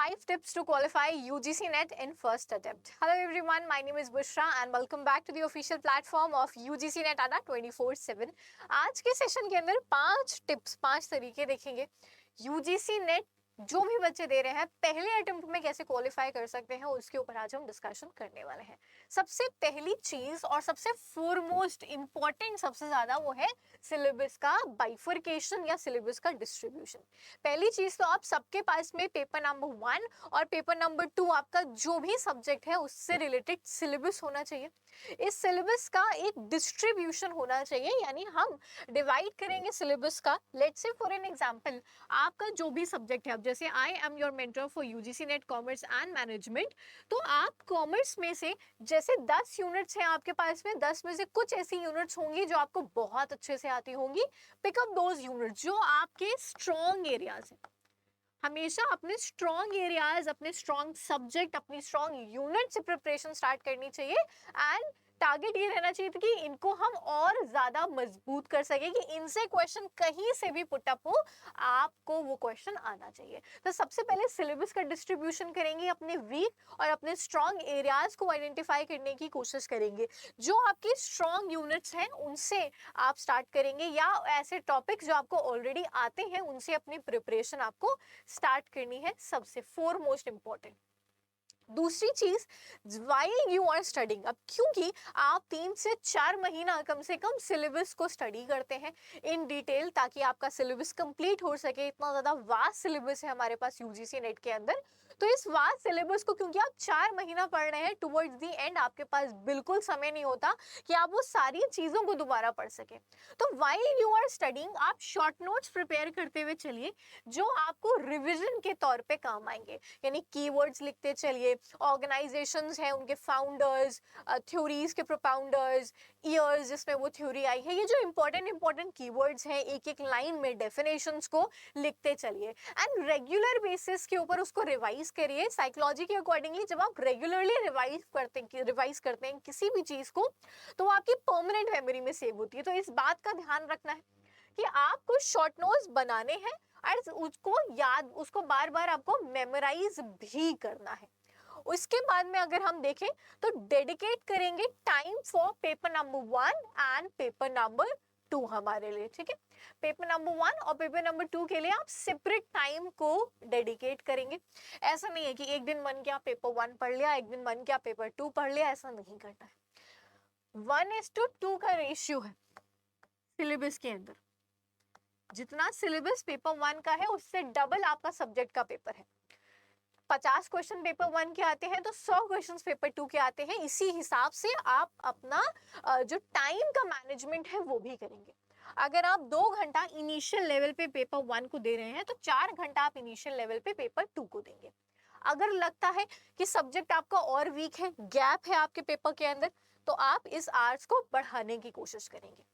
5 tips to qualify UGC NET in first attempt. Hello everyone, my name is Bushra and welcome back to the official platform of UGC NET ADA 24/7. आज के session के अंदर 5 tips, 5 तरीके देखेंगे UGC NET जो भी बच्चे दे रहे हैं पहले अटेम्प्ट में कैसे क्वालिफाई कर सकते हैं, उसके ऊपर आज हम डिस्कशन करने वाले हैं। सबसे पहली चीज और सबसे फोरमोस्ट इंपॉर्टेंट, सबसे ज्यादा, वो है सिलेबस का बाइफर्केशन या सिलेबस का डिस्ट्रीब्यूशन। पहली चीज तो आप सबके पास में पेपर नंबर 1 और पेपर नंबर 2 आपका जो भी सब्जेक्ट है उससे रिलेटेड सिलेबस होना चाहिए। इस सिलेबस का एक डिस्ट्रीब्यूशन होना चाहिए, यानी हम डिवाइड करेंगे सिलेबस का। Let's say for an example आपका जो भी सब्जेक्ट है, जैसे I am your mentor for UGC net commerce and management, तो आप कॉमर्स में से जैसे 10 यूनिट्स हैं आपके पास में, 10 में से कुछ ऐसी यूनिट्स होंगी जो आपको बहुत अच्छे से आती होंगी। पिकअप दोज यूनिट्स जो आपके स्ट्रॉन्ग एरियाज हैं। हमेशा अपने स्ट्रॉन्ग एरियाज, अपने स्ट्रॉन्ग सब्जेक्ट, अपनी स्ट्रॉन्ग यूनिट से प्रिपरेशन स्टार्ट करनी चाहिए। एंड टारगेट ये रहना चाहिए कि इनको हम और ज्यादा मजबूत कर सके, कि इनसे क्वेश्चन कहीं से भी पुटअप हो, आपको वो क्वेश्चन आना चाहिए। तो सबसे पहले सिलेबस का डिस्ट्रीब्यूशन करेंगे, अपने वीक और अपने स्ट्रॉन्ग एरियाज को आइडेंटिफाई करने की कोशिश करेंगे। जो आपकी स्ट्रॉन्ग यूनिट्स हैं उनसे आप स्टार्ट करेंगे, या ऐसे टॉपिक्स जो आपको ऑलरेडी आते हैं उनसे अपनी प्रिपरेशन आपको स्टार्ट करनी है। सबसे फोरमोस्ट इंपॉर्टेंट दूसरी चीज, while you are studying, अब क्योंकि आप 3 से 4 महीना कम से कम सिलेबस को स्टडी करते हैं इन डिटेल, ताकि आपका सिलेबस कंप्लीट हो सके। इतना ज्यादा वास्ट सिलेबस है हमारे पास यूजीसी नेट के अंदर। तो इस वास्ट सिलेबस को क्योंकि आप 4 महीना पढ़ रहे हैं, टुवर्ड्स दी एंड आपके पास बिल्कुल समय नहीं होता कि आप वो सारी चीजों को दोबारा पढ़ सके। तो while you are studying, आप शॉर्ट नोट्स प्रिपेयर करते हुए चलिए जो आपको रिविजन के तौर पे काम आएंगे। यानी कीवर्ड्स लिखते चलिए, ऑर्गेनाइजेशंस हैं उनके फाउंडर्स, थ्योरीज के प्रोपाउंडर्स, ईयर्स जिसमें वो थ्योरी आई है, ये जो इंपॉर्टेंट कीवर्ड्स हैं एक एक लाइन में डेफिनेशंस को लिखते चलिए। एंड रेगुलर बेसिस के ऊपर उसको रिवाइज करिए। साइकोलॉजी के अकॉर्डिंगली जब आप रेगुलरली रिवाइज करते हैं किसी भी चीज को, तो वो आपकी परमानेंट मेमोरी में सेव होती है। तो इस बात का ध्यान रखना है कि आपको शॉर्ट नोट्स बनाने हैं और उसको बार बार आपको मेमोराइज भी करना है। उसके बाद में अगर हम देखें तो डेडिकेट करेंगे time for paper number 1 and paper number 2 हमारे लिए, ठीक है। पेपर नंबर 1 और पेपर नंबर 2 के लिए आप सेपरेट टाइम को डेडिकेट करेंगे। ऐसा नहीं है कि एक दिन मन किया पेपर 1 पढ़ लिया, एक दिन मन किया पेपर 2 पढ़ लिया, ऐसा नहीं करना है। 1:2 का रेशियो है सिलेबस के अंदर। जितना सिलेबस पेपर 1 का है उससे डबल आपका सब्जेक्ट का पेपर है। 50 क्वेश्चन पेपर 1 के आते हैं तो 100 क्वेश्चन पेपर 2 के आते हैं। इसी हिसाब से आप अपना जो टाइम का मैनेजमेंट है वो भी करेंगे। अगर आप 2 घंटा इनिशियल लेवल पे पेपर 1 को दे रहे हैं तो 4 घंटा आप इनिशियल लेवल पे पेपर 2 को देंगे। अगर लगता है कि सब्जेक्ट आपका और वीक है, गैप है आपके पेपर के अंदर, तो आप इस आवर्स को बढ़ाने की कोशिश करेंगे।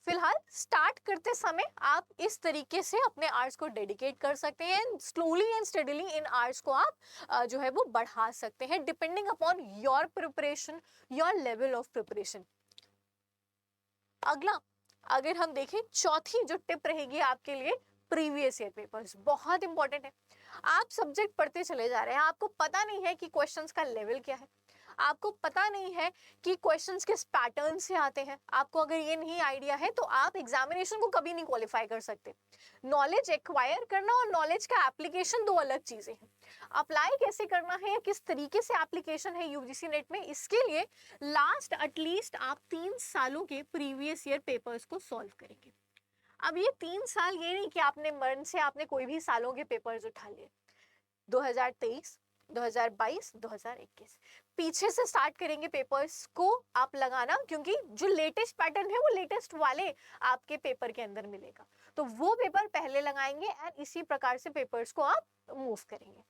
फिलहाल स्टार्ट करते समय आप इस तरीके से अपने आवर्स को डेडिकेट कर सकते हैं। Slowly and steadily in hours को आप जो है वो बढ़ा सकते हैं, depending upon your preparation, your level of preparation. अगला अगर हम देखें, चौथी जो टिप रहेगी आपके लिए, प्रीवियस ईयर पेपर्स बहुत इंपॉर्टेंट है। आप सब्जेक्ट पढ़ते चले जा रहे हैं, आपको पता नहीं है कि क्वेश्चंस का लेवल क्या है, आपको पता नहीं है कि क्वेश्चंस किस पैटर्न से आते हैं। आपको अगर ये नहीं आइडिया है तो आप एग्जामिनेशन को कभी नहीं क्वालिफाई कर सकते। नॉलेज एक्वायर करना और नॉलेज का एप्लीकेशन दो अलग चीजें हैं। अप्लाई कैसे करना है या किस तरीके से एप्लीकेशन है यूजीसी नेट में, इसके लिए लास्ट एटलीस्ट आप 3 सालों के प्रीवियस ईयर पेपर्स को सॉल्व करेंगे। अब ये 3 साल ये नहीं कि आपने मन से आपने कोई भी सालों के पेपर्स उठा लिए। 2023, 2022, 2021 पीछे से स्टार्ट करेंगे पेपर्स को आप लगाना, क्योंकि जो लेटेस्ट पैटर्न है वो लेटेस्ट वाले आपके पेपर के अंदर मिलेगा। तो वो पेपर पहले लगाएंगे एंड इसी प्रकार से पेपर्स को आप मूव करेंगे।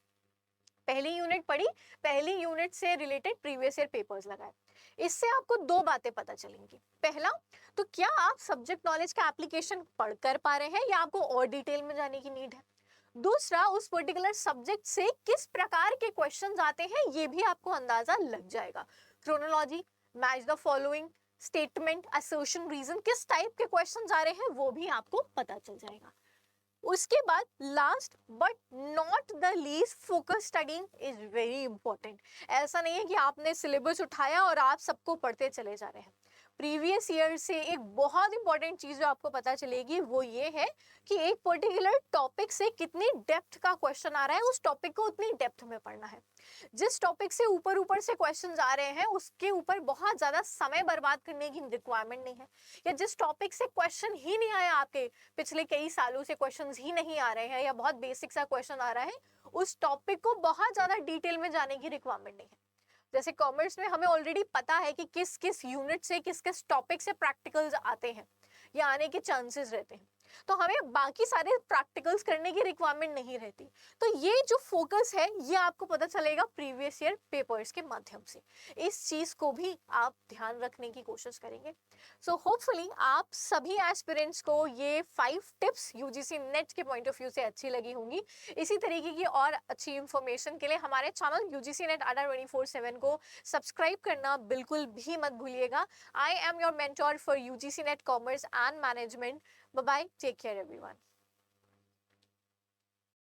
पहली यूनिट पढ़ी, पहली यूनिट से रिलेटेड प्रीवियस ईयर पेपर्स लगाए। इससे आपको 2 बातें पता चलेंगी। पहला, तो क्या आप सब्जेक्ट नॉलेज का एप्लीकेशन पढ़ कर पा रहे हैं या आपको और डिटेल में जाने की नीड है। दूसरा, उस पर्टिकुलर सब्जेक्ट से किस प्रकार के क्वेश्चंस आते हैं ये भी आपको अंदाजा लग जाएगा। Chronology, match the following, statement, assertion, reason, किस टाइप के क्वेश्चंस आ रहे हैं वो भी आपको पता चल जाएगा। उसके बाद last but not the least, focus studying is very important. ऐसा नहीं है कि आपने सिलेबस उठाया और आप सबको पढ़ते चले जा रहे हैं। प्रीवियस ईयर से एक बहुत इंपॉर्टेंट चीज जो आपको पता चलेगी वो ये है कि एक पर्टिकुलर टॉपिक से कितनी डेप्थ का क्वेश्चन आ रहा है, उस टॉपिक को उतनी डेप्थ में पढ़ना है। जिस टॉपिक से ऊपर ऊपर से क्वेश्चंस आ रहे हैं उसके ऊपर बहुत ज्यादा समय बर्बाद करने की रिक्वायरमेंट नहीं है, या जिस टॉपिक से क्वेश्चन ही नहीं आया, आपके पिछले कई सालों से क्वेश्चंस ही नहीं आ रहे हैं या बहुत बेसिक सा क्वेश्चन आ रहा है, उस टॉपिक को बहुत ज्यादा डिटेल में जाने की रिक्वायरमेंट नहीं है। जैसे कॉमर्स में हमें ऑलरेडी पता है कि किस किस यूनिट से किस किस टॉपिक से प्रैक्टिकल्स आते हैं या आने के चांसेस रहते हैं, तो हमें बाकी सारे प्रैक्टिकल्स करने की रिक्वायरमेंट नहीं रहती। तो ये जो फोकस है ये आपको पता चलेगा प्रीवियस ईयर पेपर्स के माध्यम से। इस चीज को भी आप ध्यान रखने की कोशिश करेंगे। सो होपफुली आप सभी एस्पिरेंट्स को ये 5 टिप्स यूजीसी नेट के पॉइंट ऑफ व्यू से अच्छी लगी होंगी। इसी तरीके की और अच्छी इंफॉर्मेशन के लिए हमारे चैनल यूजीसी नेट अड्डा 24/7 को सब्सक्राइब करना बिल्कुल भी मत भूलिएगा। I am your mentor for UGC Net Commerce and Management. Bye bye. Take care, everyone.